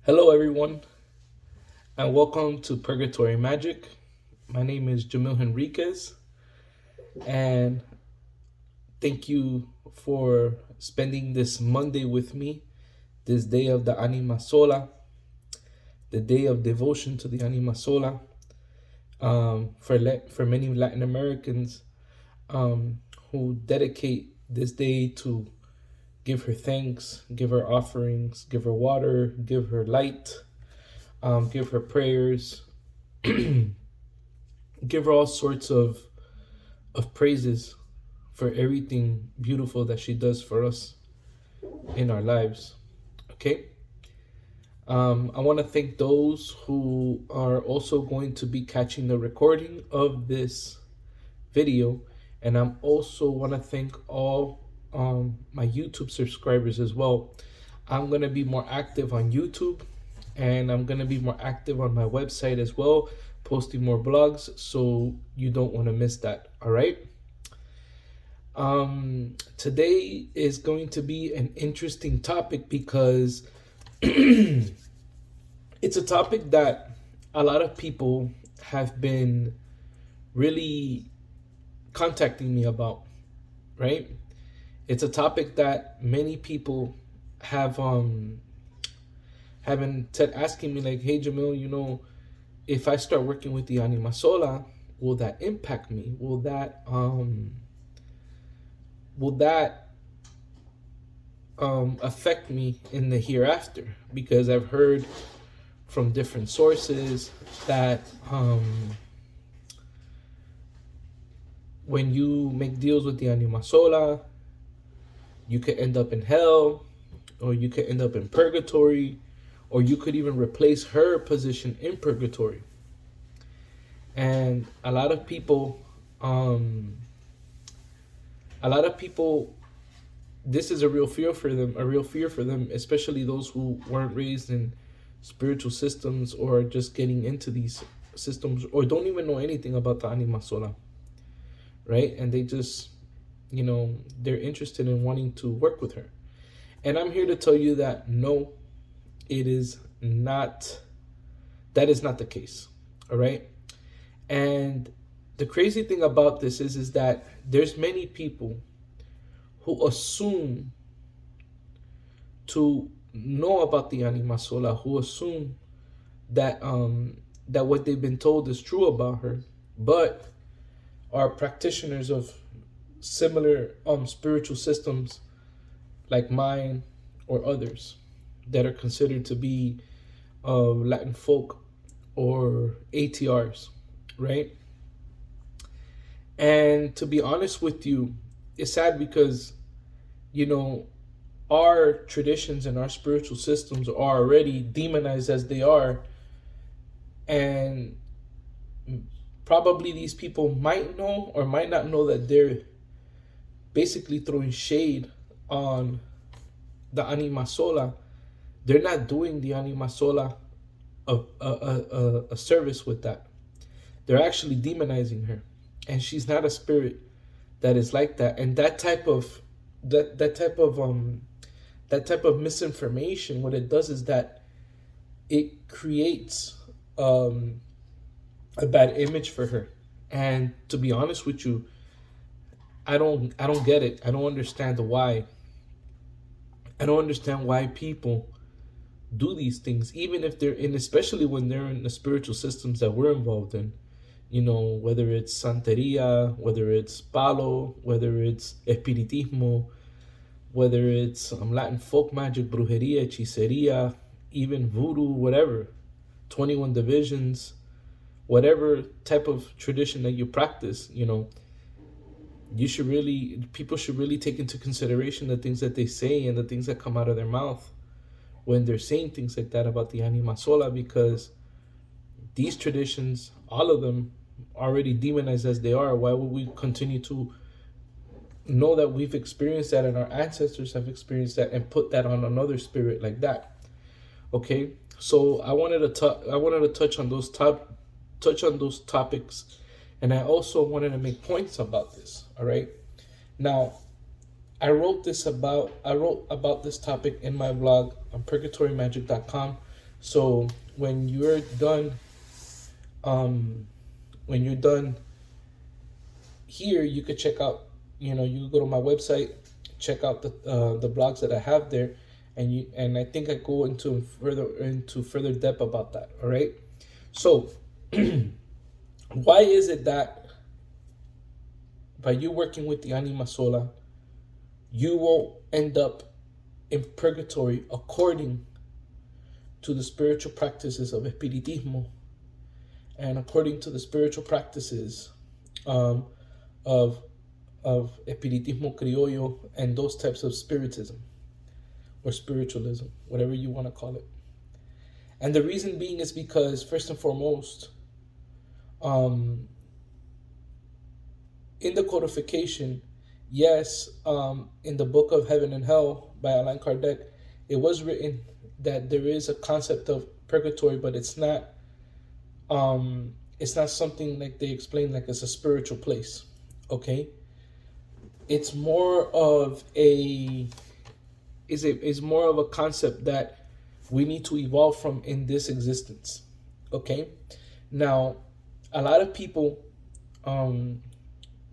Hello, everyone, and welcome to Purgatory Magic. My name is Jamil Henriquez, and thank you for spending this Monday with me, this day of the Anima Sola, the day of devotion to the Anima Sola. For many Latin Americans who dedicate this day to give her thanks, give her offerings, give her water, give her light, give her prayers, give her all sorts of praises for everything beautiful that she does for us in our lives. Okay. I want to thank those who are also going to be catching the recording of this video, and I'm also want to thank all my YouTube subscribers as well. I'm going to be more active on YouTube, and I'm going to be more active on my website as well, posting more blogs, so you don't want to miss that. All right. Today is going to be an interesting topic because it's a topic that a lot of people have been really contacting me about, right? It's a topic that many people have been asking me, like, hey Jamil, if I start working with the Anima Sola, will that impact me? Will that affect me in the hereafter? Because I've heard from different sources that when you make deals with the Anima Sola, you could end up in hell, or you could end up in purgatory, or you could even replace her position in purgatory. And a lot of people, this is a real fear for them, especially those who weren't raised in spiritual systems or just getting into these systems or don't even know anything about the Anima Sola, right? And they just, they're interested in wanting to work with her. And I'm here to tell you that no, it is not, that is not the case, all right? And the crazy thing about this is that there's many people who assume to know about the Anima Sola, who assume that that what they've been told is true about her, but are practitioners of similar spiritual systems like mine or others that are considered to be Latin folk or ATRs, right? And to be honest with you, it's sad because, our traditions and our spiritual systems are already demonized as they are. And probably these people might know or might not know that they're basically throwing shade on the Anima Sola. They're not doing the Anima Sola a service with that. They're actually demonizing her. And she's not a spirit that is like that. And that type of misinformation, what it does is that it creates a bad image for her. And to be honest with you, I don't get it. I don't understand why. I don't understand why people do these things, even if they're in, especially when they're in the spiritual systems that we're involved in. Whether it's Santeria, whether it's Palo, whether it's Espiritismo, whether it's Latin folk magic, brujeria, hechiceria, even voodoo, whatever, 21 divisions, whatever type of tradition that you practice, people should really take into consideration the things that they say and the things that come out of their mouth when they're saying things like that about the Anima Sola, because these traditions, all of them, already demonized as they are. Why would we continue to know that we've experienced that and our ancestors have experienced that and put that on another spirit like that? Okay, so I wanted to touch on those topics, and I also wanted to make points about this. All right, now I wrote about this topic in my blog on purgatorymagic.com. So when you're done, um, when you're done here, you could check out. You could go to my website, check out the blogs that I have there, and I think I go into further depth about that. All right. So why is it that by you working with the Anima Sola, you won't end up in purgatory according to the spiritual practices of Espiritismo and according to the spiritual practices um, of Espiritismo Criollo and those types of spiritism or spiritualism, whatever you want to call it? And the reason being is because, first and foremost, um, in the codification, yes, in the book of Heaven and Hell by Allan Kardec, it was written that there is a concept of purgatory, but it's not something like they explain like it's a spiritual place. Okay, it's more of is more of a concept that we need to evolve from in this existence. Okay, now a lot of people,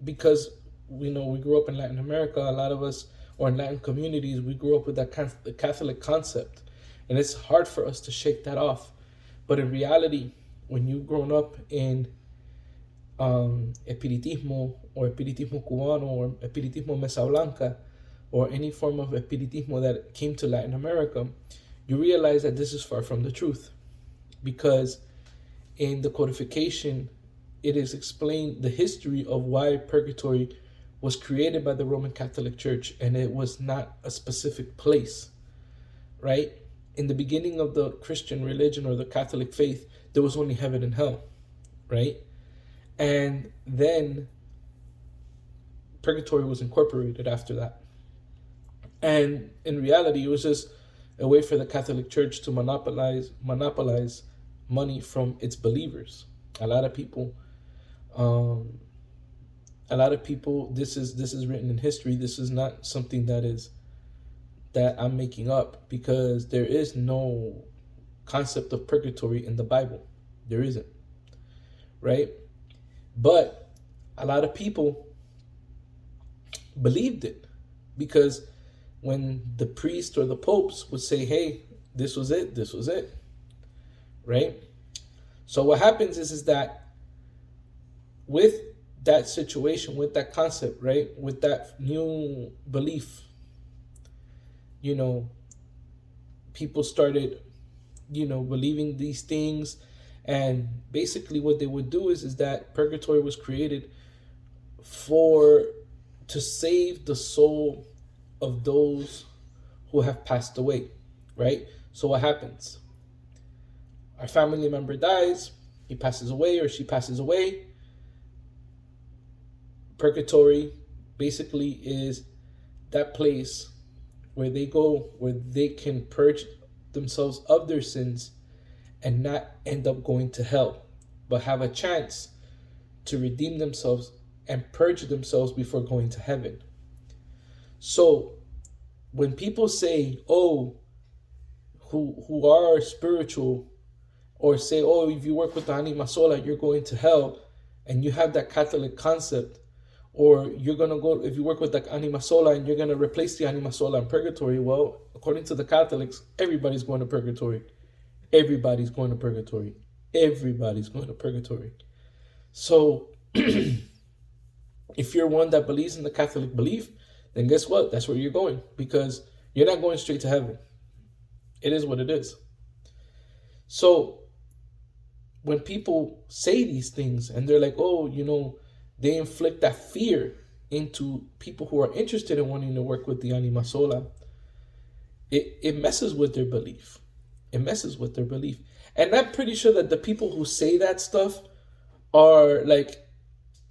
because we grew up in Latin America, a lot of us, or in Latin communities, we grew up with that Catholic concept, and it's hard for us to shake that off. But in reality, when you've grown up in Espiritismo or Espiritismo Cubano or Espiritismo Mesa Blanca or any form of Espiritismo that came to Latin America, you realize that this is far from the truth, because in the codification, it is explained the history of why purgatory was created by the Roman Catholic Church, and it was not a specific place, right? In the beginning of the Christian religion or the Catholic faith, there was only heaven and hell, right? And then purgatory was incorporated after that. And in reality, it was just a way for the Catholic Church to monopolize money from its believers. A lot of people, this is written in history. This is not something that I'm making up, because there is no concept of purgatory in the Bible. There isn't, right? But a lot of people believed it, because when the priest or the popes would say, hey, this was it, right? So what happens is that with that situation, with that concept, right, with that new belief, people started, believing these things. And basically what they would do is that purgatory was created to save the soul of those who have passed away, right? So what happens? Our family member dies, he passes away or she passes away. Purgatory basically is that place where they go, where they can purge themselves of their sins and not end up going to hell, but have a chance to redeem themselves and purge themselves before going to heaven. So when people say, oh, who are spiritual, or say, oh, if you work with the Anima Sola, you're going to hell, and you have that Catholic concept, or you're going to go, if you work with the Anima Sola and you're going to replace the Anima Sola in purgatory, well, according to the Catholics, everybody's going to purgatory. Everybody's going to purgatory. Everybody's going to purgatory. So if you're one that believes in the Catholic belief, then guess what? That's where you're going, because you're not going straight to heaven. It is what it is. So when people say these things and they're like, oh, they inflict that fear into people who are interested in wanting to work with the Anima Sola, it messes with their belief. It messes with their belief. And I'm pretty sure that the people who say that stuff are like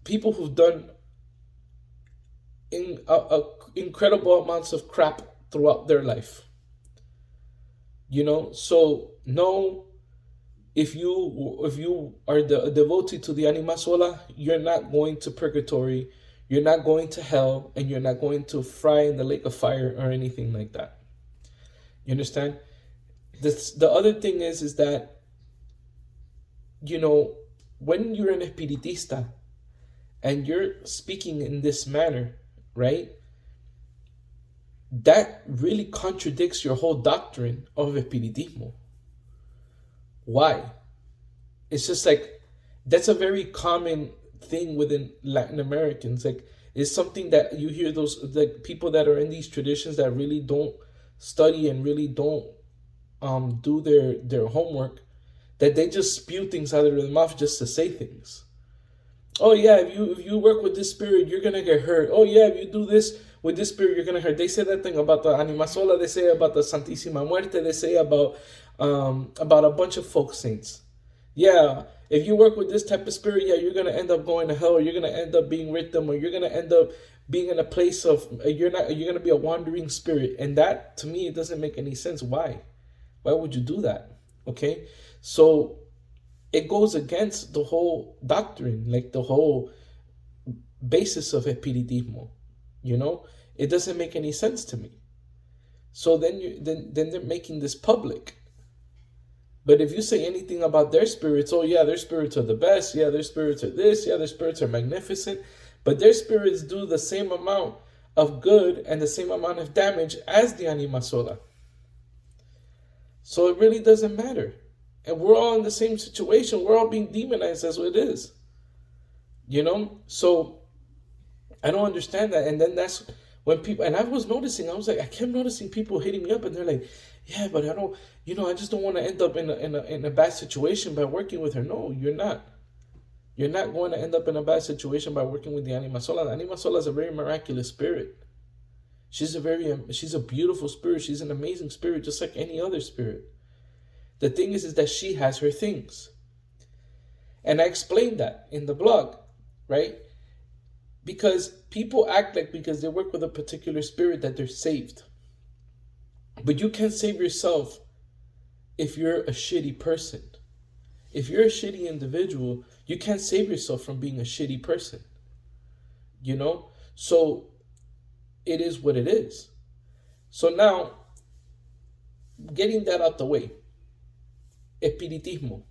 people who've done incredible amounts of crap throughout their life. So no, if you are a devotee to the Anima Sola, you're not going to purgatory, you're not going to hell, and you're not going to fry in the lake of fire or anything like that. You understand? The other thing is that, you know, when you're an espiritista and you're speaking in this manner, right? That really contradicts your whole doctrine of espiritismo. Why? It's just like, that's a very common thing within Latin Americans. Like, it's something that you hear those, like, people that are in these traditions that really don't study and really don't do their homework, that they just spew things out of their mouth just to say things. Oh yeah, if you work with this spirit, you're gonna get hurt. Oh yeah, if you do this with this spirit, you're gonna hurt. They say that thing about the Anima Sola. They say about the Santísima Muerte. They say about a bunch of folk saints. Yeah, if you work with this type of spirit, yeah, you're gonna end up going to hell, or you're gonna end up being victim, or you're gonna end up being in a place of you're gonna be a wandering spirit. And that, to me, it doesn't make any sense. Why would you do that? Okay, so it goes against the whole doctrine, like the whole basis of espiritismo. You know, it doesn't make any sense to me. So then they're making this public. But if you say anything about their spirits, oh yeah, their spirits are the best, yeah, their spirits are this, yeah, their spirits are magnificent, but their spirits do the same amount of good and the same amount of damage as the Anima Sola. So it really doesn't matter. And we're all in the same situation. We're all being demonized as what it is. You know? So I don't understand that. And then that's when people, and I was noticing, I was like, I kept noticing people hitting me up, and they're like, yeah, but I don't, I just don't want to end up in a bad situation by working with her. No, you're not. You're not going to end up in a bad situation by working with the Anima Sola. The Anima Sola is a very miraculous spirit. She's a beautiful spirit. She's an amazing spirit, just like any other spirit. The thing is that she has her things. And I explained that in the blog, right? Because people act like because they work with a particular spirit that they're saved. But you can't save yourself if you're a shitty person. If you're a shitty individual, you can't save yourself from being a shitty person. You know? So it is what it is. So now, getting that out the way, espiritismo.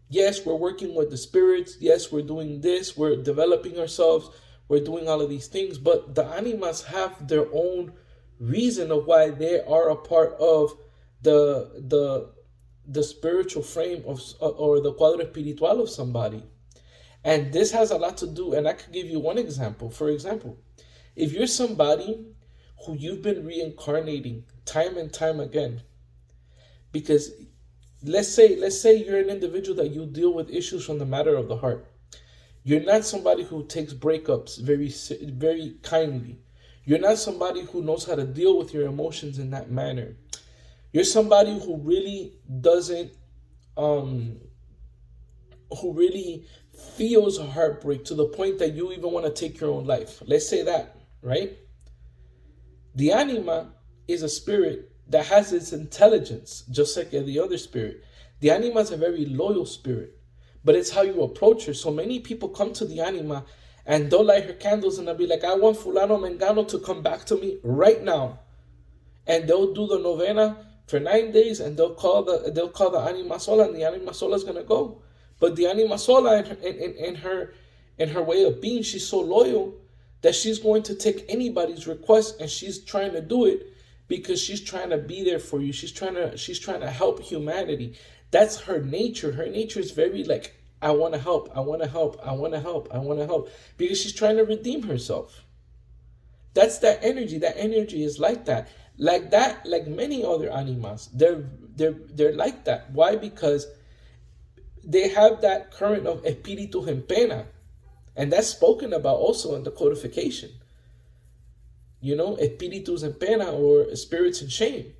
Yes, we're working with the spirits. Yes, we're doing this. We're developing ourselves. We're doing all of these things. But the animas have their own reason of why they are a part of the spiritual frame of, or the cuadro espiritual of somebody. And this has a lot to do, and I could give you one example. For example, if you're somebody who you've been reincarnating time and time again, because let's say you're an individual that you deal with issues from the matter of the heart. You're not somebody who takes breakups very kindly. You're not somebody who knows how to deal with your emotions in that manner. You're somebody who really doesn't who really feels a heartbreak to the point that you even want to take your own life. Let's say that, right? The anima is a spirit that has its intelligence, just like the other spirit. The anima is a very loyal spirit, but it's how you approach her. So many people come to the anima and they'll light her candles and they'll be like, I want fulano mengano to come back to me right now. And they'll do the novena for 9 days, and they'll call the Anima Sola, and the Anima Sola is gonna go. But the Anima Sola, in her way of being, she's so loyal that she's going to take anybody's request, and she's trying to do it because she's trying to be there for you. She's trying to help humanity. That's her nature. Her nature is very like, I want to help, I want to help, I want to help, I want to help, because she's trying to redeem herself. That's that energy. That energy is like that. Like many other animas. They're like that. Why? Because they have that current of espíritus en pena. And that's spoken about also in the codification. You know, espíritus en pena, or spirits in shame.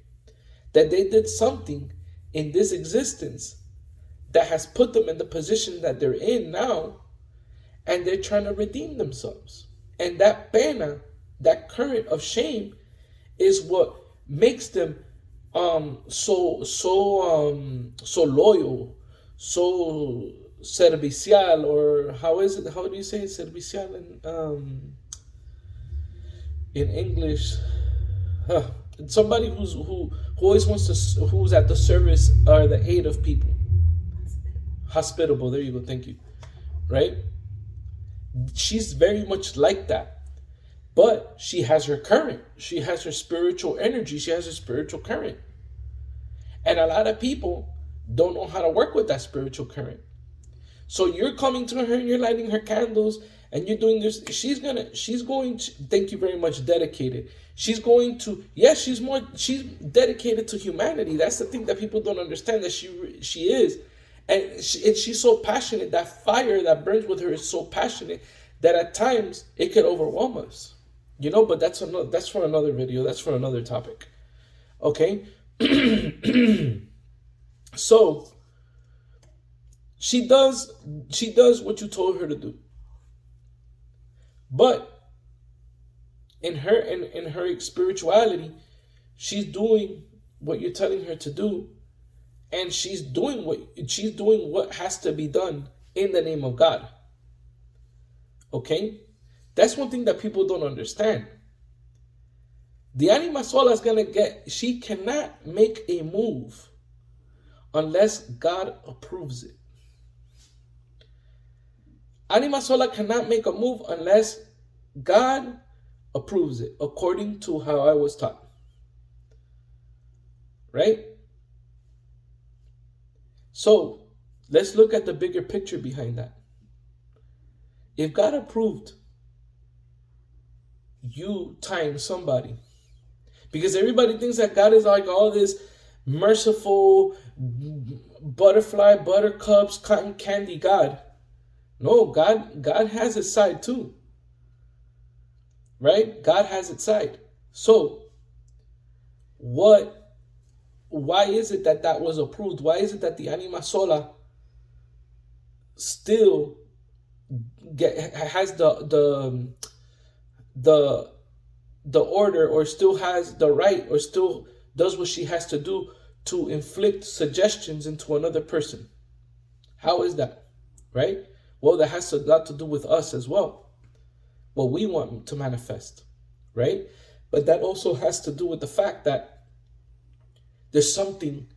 That they did something in this existence that has put them in the position that they're in now, and they're trying to redeem themselves. And that pena, that current of shame, is what makes them so loyal, so servicial, or how do you say servicial in English? somebody who always wants to, who's at the service or the aid of people. Hospitable. There you go. Thank you. Right? She's very much like that. But she has her current. She has her spiritual energy. She has her spiritual current. And a lot of people don't know how to work with that spiritual current. So you're coming to her and you're lighting her candles and you're doing this. She's going to, thank you very much, dedicated. She's going to, yes, she's dedicated to humanity. That's the thing that people don't understand, that she is. And she's so passionate. That fire that burns with her is so passionate that at times it could overwhelm us. But that's for another video. That's for another topic. Okay? So she does what you told her to do. But in her spirituality, she's doing what you're telling her to do, and she's doing what has to be done in the name of God. Okay? That's one thing that people don't understand. The Anima Sola she cannot make a move unless God approves it. Anima Sola cannot make a move unless God approves it, according to how I was taught. Right? So, let's look at the bigger picture behind that. If God approved you tying somebody, because everybody thinks that God is like all this merciful butterfly, buttercups, cotton candy God. No, God has his side too. Right? God has its side. So, why is it that was approved? Why is it that the Anima Sola still has the order, or still has the right, or still does what she has to do to inflict suggestions into another person? How is that? Right? Well, that has a lot to do with us as well. What we want to manifest. Right? But that also has to do with the fact that there's something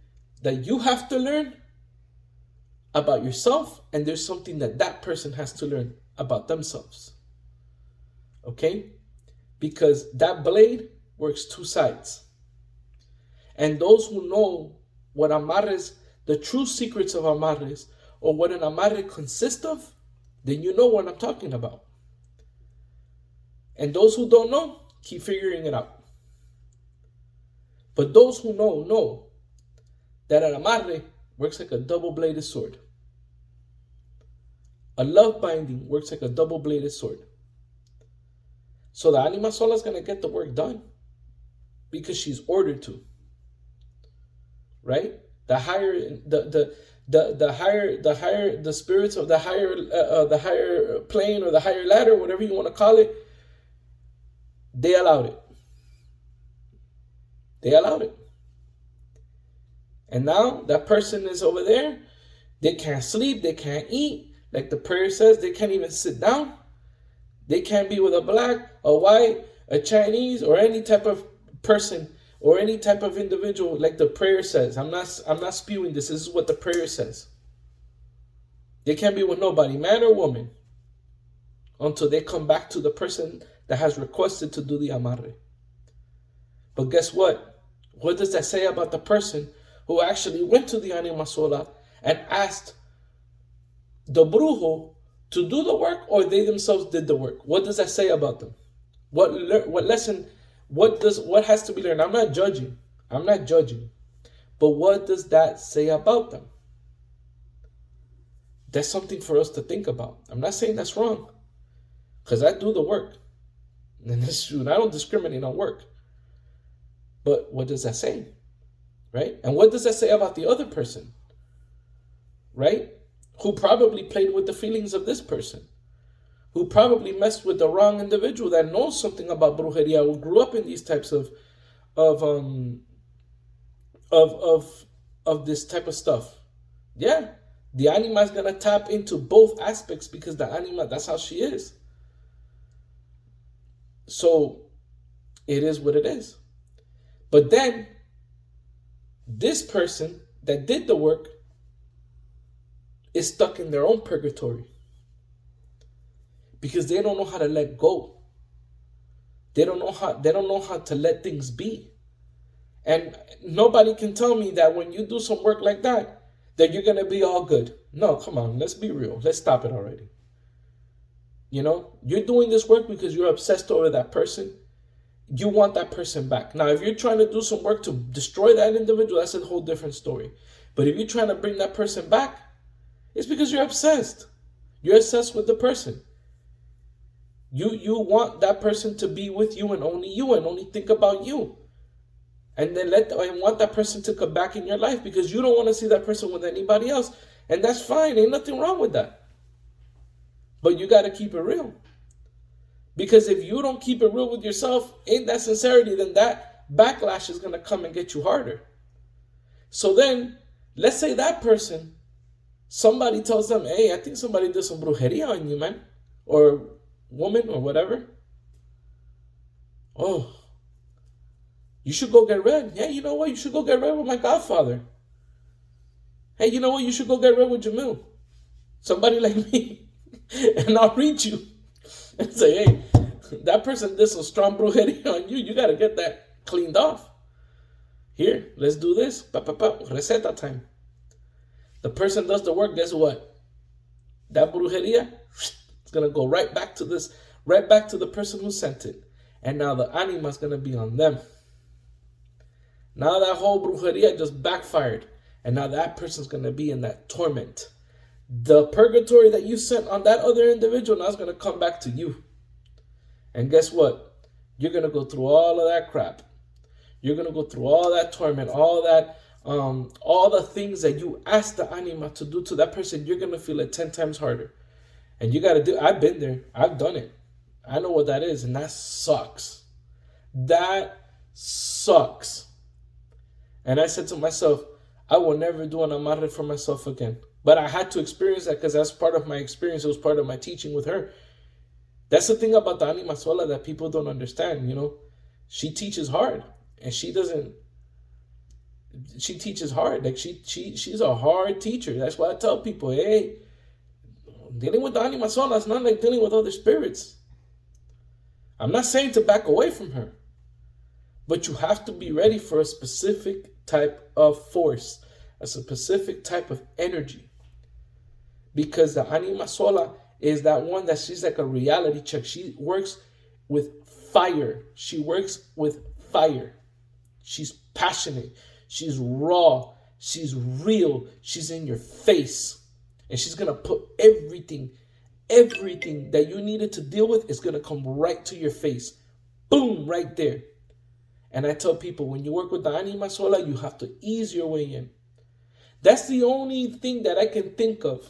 that you have to learn about yourself, and there's something that person has to learn about themselves. Okay? Because that blade works two sides. And those who know what amarres, the true secrets of amarres, or what an amarre consists of, then you know what I'm talking about. And those who don't know, keep figuring it out. But those who know that an amarre works like a double-bladed sword. A love binding works like a double-bladed sword. So the Anima Sola is going to get the work done because she's ordered to. Right? The higher the spirits of the higher plane, or the higher ladder, whatever you want to call it, they allowed it. They allowed it. And now that person is over there. They can't sleep. They can't eat. Like the prayer says, they can't even sit down. They can't be with a black, a white, a Chinese, or any type of person, or any type of individual, like the prayer says. I'm not spewing this. This is what the prayer says. They can't be with nobody, man or woman, until they come back to the person that has requested to do the amarre. But guess what? What does that say about the person who actually went to the Anima Sola and asked the brujo to do the work, or they themselves did the work? What does that say about them? What lesson? What has to be learned? I'm not judging. But what does that say about them? That's something for us to think about. I'm not saying that's wrong, because I do the work. And that's true. And I don't discriminate on work. But what does that say? Right? And what does that say about the other person? Right? Who probably played with the feelings of this person. Who probably messed with the wrong individual that knows something about brujeria, who grew up in these types of this type of stuff. Yeah. The Anima is going to tap into both aspects, because the Anima, that's how she is. So it is what it is. But then this person that did the work is stuck in their own purgatory because they don't know how to let go. They don't know how to let things be. And nobody can tell me that when you do some work like that you're going to be all good. No, come on, let's be real. Let's stop it already. You're doing this work because you're obsessed over that person. You want that person back. Now, if you're trying to do some work to destroy that individual, that's a whole different story. But if you're trying to bring that person back, it's because you're obsessed. You're obsessed with the person. You want that person to be with you and only think about you. And then want that person to come back in your life because you don't want to see that person with anybody else. And that's fine. Ain't nothing wrong with that. But you got to keep it real. Because if you don't keep it real with yourself, in that sincerity, then that backlash is going to come and get you harder. So then, let's say that person, somebody tells them, hey, I think somebody did some brujeria on you, man. Or woman or whatever. Oh, you should go get read. Yeah, you know what? You should go get read with my godfather. Hey, you know what? You should go get read with Jamil. Somebody like me. And I'll read you and say, hey, that person did some strong brujeria on you. You got to get that cleaned off. Here, let's do this. Receta time. The person does the work. Guess what? That brujeria is going to go right back to the person who sent it. And now the anima is going to be on them. Now that whole brujeria just backfired. And now that person's going to be in that torment. The purgatory that you sent on that other individual now is going to come back to you. And guess what? You're going to go through all of that crap. You're going to go through all that torment, all the things that you asked the anima to do to that person. You're going to feel it 10 times harder. And you got to I've been there. I've done it. I know what that is. And that sucks. That sucks. And I said to myself, I will never do an amarre for myself again. But I had to experience that because that's part of my experience. It was part of my teaching with her. That's the thing about the Anima Sola that people don't understand, She teaches hard. And she teaches hard. Like she's a hard teacher. That's why I tell people, hey, dealing with the Anima Sola is not like dealing with other spirits. I'm not saying to back away from her. But you have to be ready for a specific type of force, a specific type of energy. Because the Anima Sola is that one that she's like a reality check. She works with fire. She works with fire. She's passionate. She's raw. She's real. She's in your face. And she's going to put everything that you needed to deal with is going to come right to your face. Boom, right there. And I tell people, when you work with the Anima Sola, you have to ease your way in. That's the only thing that I can think of.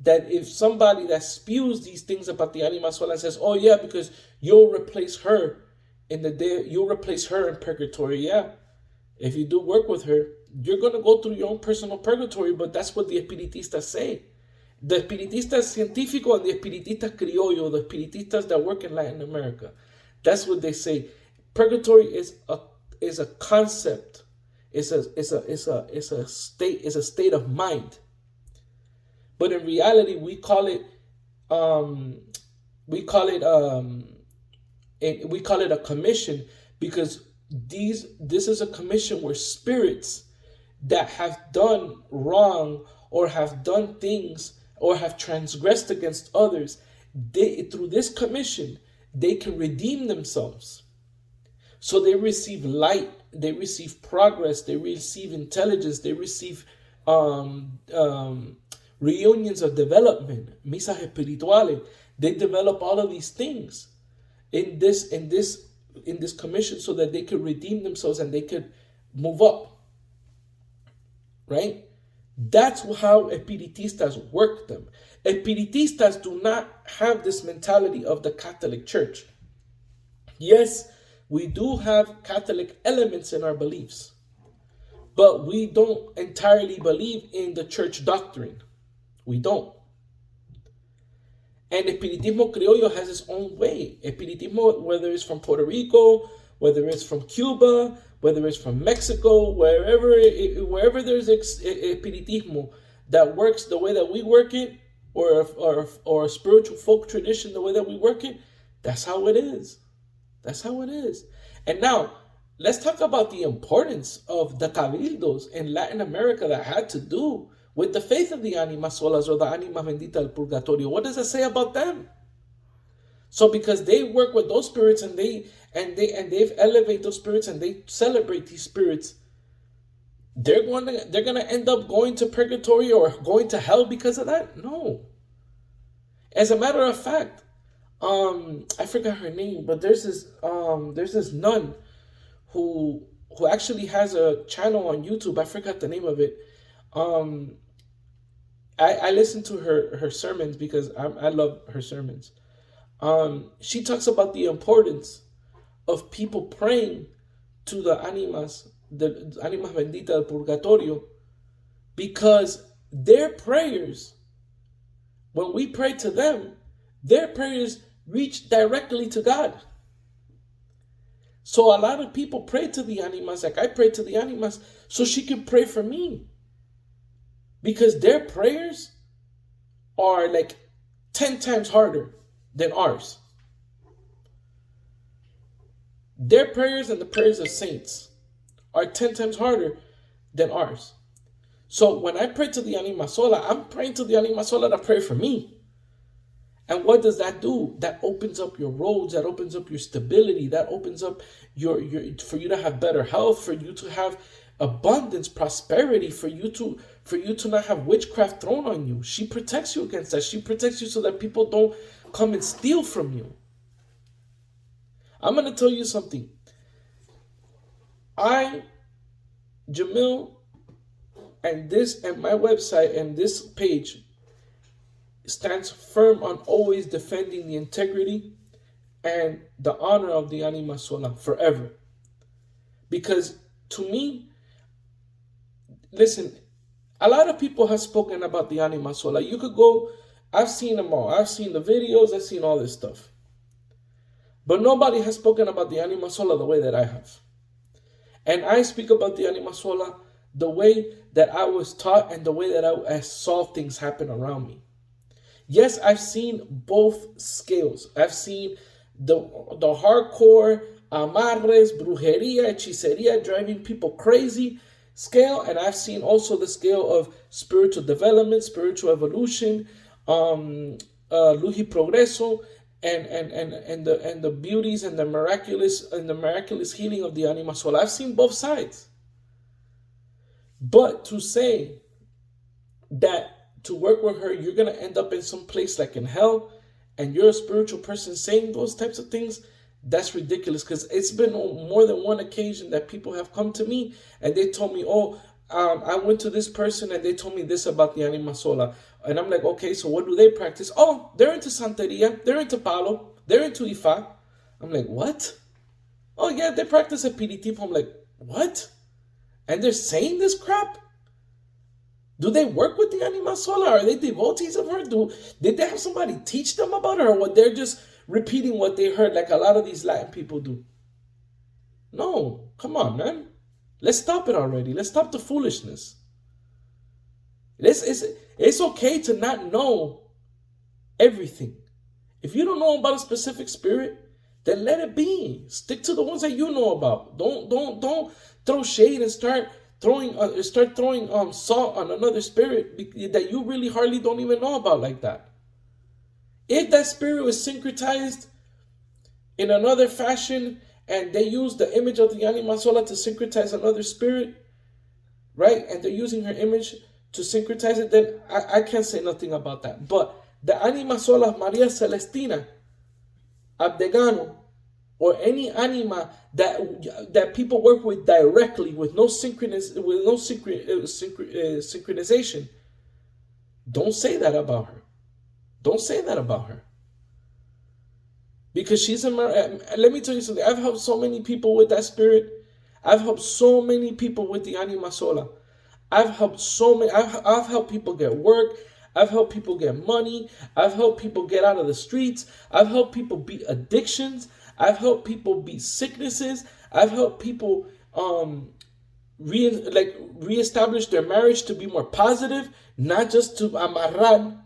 That if somebody that spews these things about the Anima Sola and says, oh yeah, because you'll replace her in purgatory. Yeah. If you do work with her, you're going to go through your own personal purgatory, but that's what the espiritistas say. The espiritistas científico and the espiritistas criollo, the espiritistas that work in Latin America. That's what they say. Purgatory is a concept. It's a state of mind. But in reality, we call it a commission because this is a commission where spirits that have done wrong or have done things or have transgressed against others, through this commission, they can redeem themselves. So they receive light, they receive progress, they receive intelligence, they receive reunions of development, misas espirituales. They develop all of these things in this commission so that they could redeem themselves and they could move up. Right? That's how espiritistas work them. Espiritistas do not have this mentality of the Catholic Church. Yes, we do have Catholic elements in our beliefs, but we don't entirely believe in the church doctrine. We don't. And Espiritismo Criollo has its own way. Espiritismo, whether it's from Puerto Rico, whether it's from Cuba, whether it's from Mexico, wherever there's espiritismo that works the way that we work it, or a spiritual folk tradition the way that we work it, that's how it is. That's how it is. And now, let's talk about the importance of the cabildos in Latin America that had to do with the faith of the Anima Solas or the Anima Bendita del Purgatorio. What does it say about them? So because they work with those spirits and they've elevated those spirits and they celebrate these spirits, they're gonna end up going to purgatory or going to hell because of that? No. As a matter of fact, I forgot her name, but there's this nun who actually has a channel on YouTube. I forgot the name of it. I listen to her sermons because I love her sermons. She talks about the importance of people praying to the Animas Bendita del Purgatorio, because their prayers, when we pray to them, their prayers reach directly to God. So a lot of people pray to the Animas, like I pray to the Animas, so she can pray for me. Because their prayers are like 10 times harder than ours. Their prayers and the prayers of saints are 10 times harder than ours. So when I pray to the Anima Sola, I'm praying to the Anima Sola to pray for me. And what does that do? That opens up your roads, that opens up your stability, that opens up your for you to have better health, for you to have abundance, prosperity, for you to not have witchcraft thrown on you. She protects you against that. She protects you so that people don't come and steal from you. I'm going to tell you something. Jamil, and my website and this page stands firm on always defending the integrity and the honor of the Anima Sola forever. Because to me, listen, a lot of people have spoken about the Anima Sola. You could go, I've seen them all. I've seen the videos, I've seen all this stuff. But nobody has spoken about the Anima Sola the way that I have. And I speak about the Anima Sola the way that I was taught and the way that I saw things happen around me. Yes, I've seen both scales. I've seen the hardcore amarres, brujeria, hechiceria, driving people crazy scale, and I've seen also the scale of spiritual development, spiritual evolution, luz y progreso, and the beauties and the miraculous healing of the Anima Sola. I've seen both sides. But to say that to work with her, you're going to end up in some place like in hell, and you're a spiritual person saying those types of things, that's ridiculous. Because it's been on more than one occasion that people have come to me and they told me, I went to this person and they told me this about the Anima Sola. And I'm like, okay, so what do they practice? Oh, they're into Santeria, they're into Palo, they're into Ifa. I'm like, what? Oh yeah, they practice Espiritismo. I'm like, what? And they're saying this crap? Do they work with the Anima Sola? Are they devotees of her? Did they have somebody teach them about her? Or what, they're just repeating what they heard like a lot of these Latin people do? No, come on, man. Let's stop it already. Let's stop the foolishness. It's okay to not know everything. If you don't know about a specific spirit, then let it be. Stick to the ones that you know about. Don't throw shade and start throwing salt on another spirit that you really hardly don't even know about like that. If that spirit was syncretized in another fashion and they use the image of the Anima Sola to syncretize another spirit, right? And they're using her image to syncretize it, then I can't say nothing about that. But the Anima Sola Maria Celestina Abdegano, or any anima that people work with directly with no synchronization, don't say that about her. Don't say that about her. Because she's let me tell you something. I've helped so many people with that spirit. I've helped so many people with the Anima Sola. I've helped people get work. I've helped people get money. I've helped people get out of the streets. I've helped people beat addictions. I've helped people beat sicknesses. I've helped people reestablish their marriage to be more positive, not just to amarrar,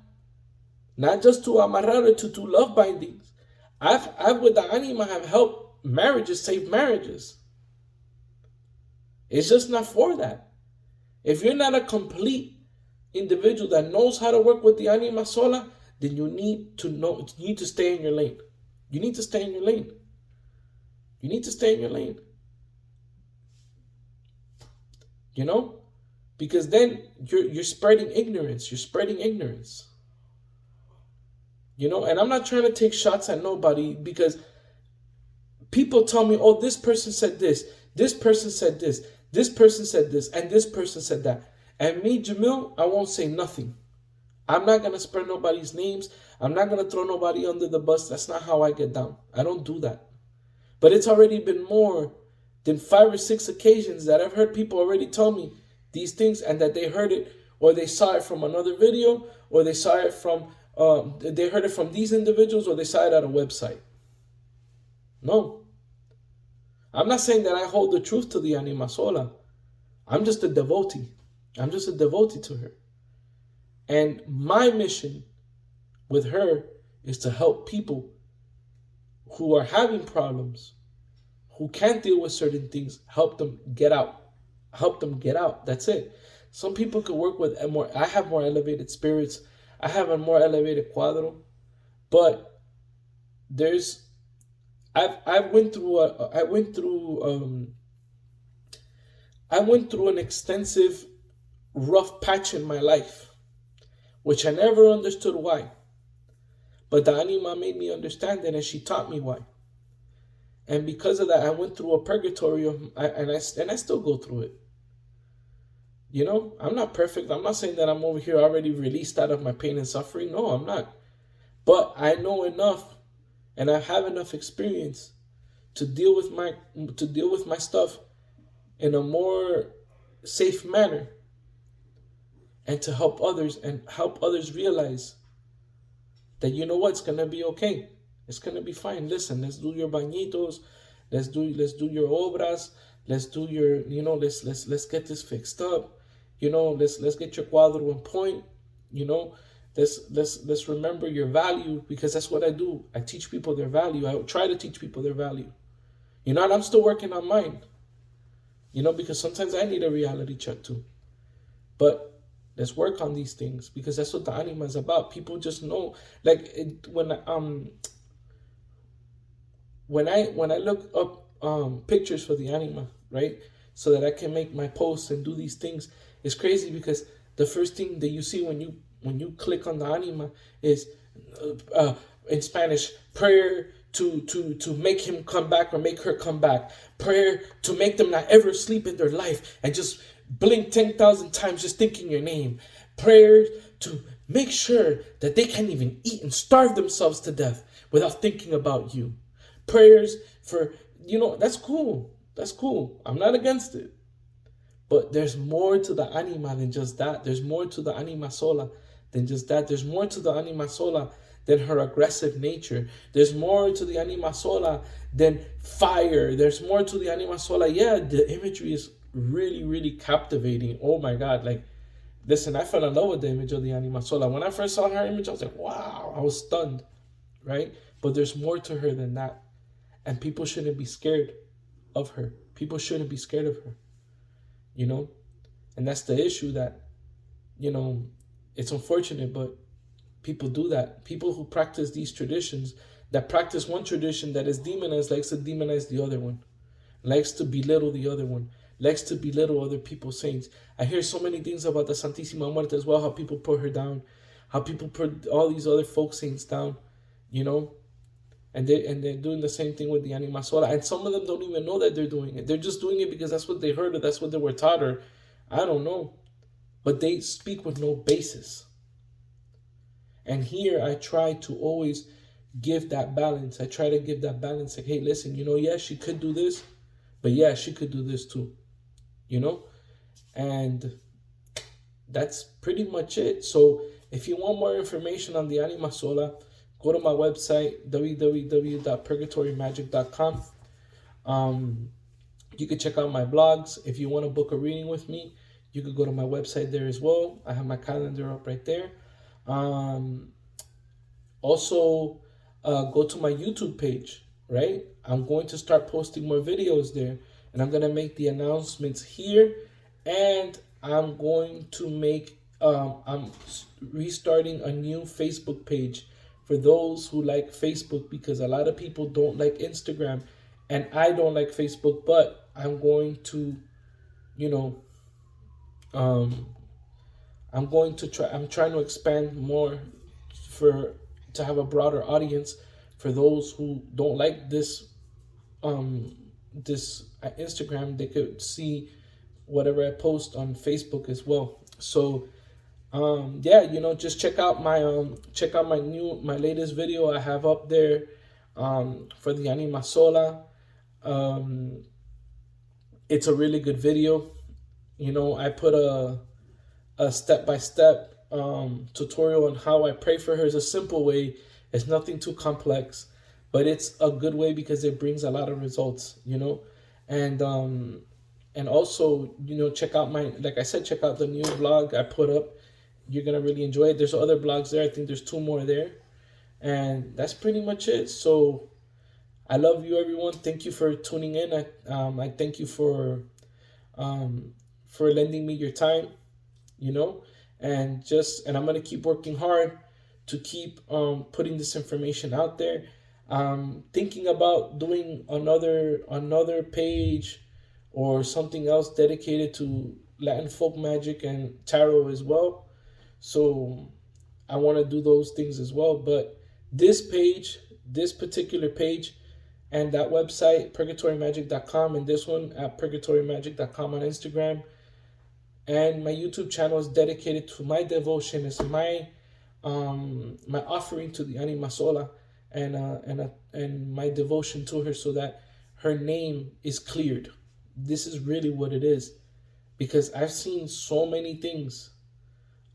or to do love bindings. I've with the Anima have helped marriages save marriages. It's just not for that. If you're not a complete individual that knows how to work with the Anima Sola, then you need to stay in your lane. You need to stay in your lane. You need to stay in your lane. You know? Because then you're spreading ignorance. You're spreading ignorance. You know, and I'm not trying to take shots at nobody, because people tell me, oh, this person said this person said this person said this, and this person said that. And me, Jamil, I won't say nothing. I'm not going to spread nobody's names. I'm not going to throw nobody under the bus. That's not how I get down. I don't do that. But it's already been more than 5 or 6 occasions that I've heard people already tell me these things, and that they heard it, or they saw it from another video, or they saw it from, they heard it from these individuals, or they saw it at a website. No. I'm not saying that I hold the truth to the Anima Sola. I'm just a devotee. I'm just a devotee to her. And my mission with her is to help people who are having problems, who can't deal with certain things, help them get out. Help them get out. That's it. Some people could work with more. I have more elevated spirits. I have a more elevated cuadro. But I went through an extensive rough patch in my life, which I never understood why. But the Anima made me understand it, and she taught me why. And because of that, I went through a purgatory, and I still go through it. You know, I'm not perfect. I'm not saying that I'm over here already released out of my pain and suffering. No, I'm not. But I know enough, and I have enough experience to deal with my stuff in a more safe manner, and to help others realize that, you know what, it's gonna be okay. It's gonna be fine. Listen, let's do your bañitos, let's do your obras, let's do your, let's get this fixed up. Let's get your cuadro in point. Let's remember your value, because that's what I do. I teach people their value. I try to teach people their value. And I'm still working on mine. Because sometimes I need a reality check too. But let's work on these things, because that's what the Anima is about. People just know, when I look up pictures for the Anima, right, so that I can make my posts and do these things, it's crazy, because the first thing that you see when you click on the Anima is in Spanish, prayer to make him come back or make her come back, prayer to make them not ever sleep in their life and just blink 10,000 times just thinking your name, prayer to make sure that they can't even eat and starve themselves to death without thinking about you, prayers for, that's cool. That's cool. I'm not against it. But there's more to the Anima than just that. There's more to the Anima Sola than just that. There's more to the Anima Sola than her aggressive nature. There's more to the Anima Sola than fire. There's more to the Anima Sola. Yeah, the imagery is really, really captivating. Oh my God. Listen, I fell in love with the image of the Anima Sola. When I first saw her image, I was like, wow, I was stunned, right? But there's more to her than that. And people shouldn't be scared of her. People shouldn't be scared of her. And that's the issue, that, it's unfortunate, but people do that. People who practice these traditions, that practice one tradition that is demonized, likes to demonize the other one, likes to belittle the other one, likes to belittle other people's saints. I hear so many things about the Santísima Muerte as well, how people put her down, how people put all these other folk saints down, and they're doing the same thing with the Anima Sola. And some of them don't even know that they're doing it. They're just doing it because that's what they heard, or that's what they were taught, or I don't know. But they speak with no basis. And here I try to always give that balance. I try to give that balance. Like, hey, listen, yeah, she could do this, but yeah, she could do this too. And that's pretty much it. So if you want more information on the Anima Sola, go to my website, www.purgatorymagic.com. You can check out my blogs. If you want to book a reading with me, you could go to my website there as well. I have my calendar up right there. Um, Also, go to my YouTube page, right? I'm going to start posting more videos there, and I'm going to make the announcements here, and I'm going to make, I'm restarting a new Facebook page for those who like Facebook, because a lot of people don't like Instagram, and I don't like Facebook, but I'm going to, you know, um, I'm trying to expand more for to have a broader audience for those who don't like um this Instagram. They could see whatever I post on Facebook as well. So yeah, just check out my latest video I have up there for the Anima Sola. Um it's a really good video. I put a step-by-step tutorial on how I pray for her. It's a simple way. It's nothing too complex, but it's a good way because it brings a lot of results, and also, check out like I said, check out the new blog I put up. You're gonna really enjoy it. There's other blogs there. I think there's 2 more there, and that's pretty much it. So I love you, everyone. Thank you for tuning in. I thank you for lending me your time, you know and I'm going to keep working hard to keep putting this information out there. Thinking about doing another page or something else dedicated to Latin folk magic and tarot as well. So I want to do those things as well, but this particular page, and that website, purgatorymagic.com, and this one at purgatorymagic.com on Instagram, and my YouTube channel is dedicated to my devotion. It's my offering to the Anima Sola, and my devotion to her, so that her name is cleared. This is really what it is, because I've seen so many things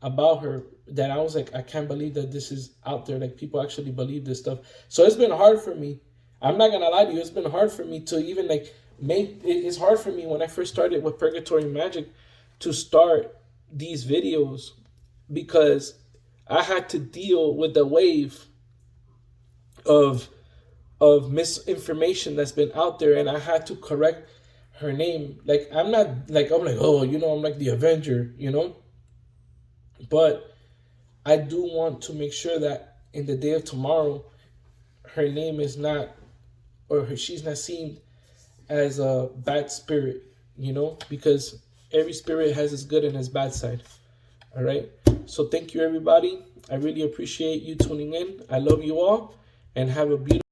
about her that I was like, I can't believe that this is out there. Like, people actually believe this stuff. So it's been hard for me. I'm not gonna lie to you. It's been hard for me to even it's hard for me when I first started with Purgatory Magic to start these videos, because I had to deal with the wave of misinformation that's been out there, and I had to correct her name. Like, I'm not like, I'm like, oh, I'm like the Avenger, but I do want to make sure that in the day of tomorrow, her name is not, she's not seen as a bad spirit, because every spirit has its good and its bad side. All right. So thank you, everybody. I really appreciate you tuning in. I love you all, and have a beautiful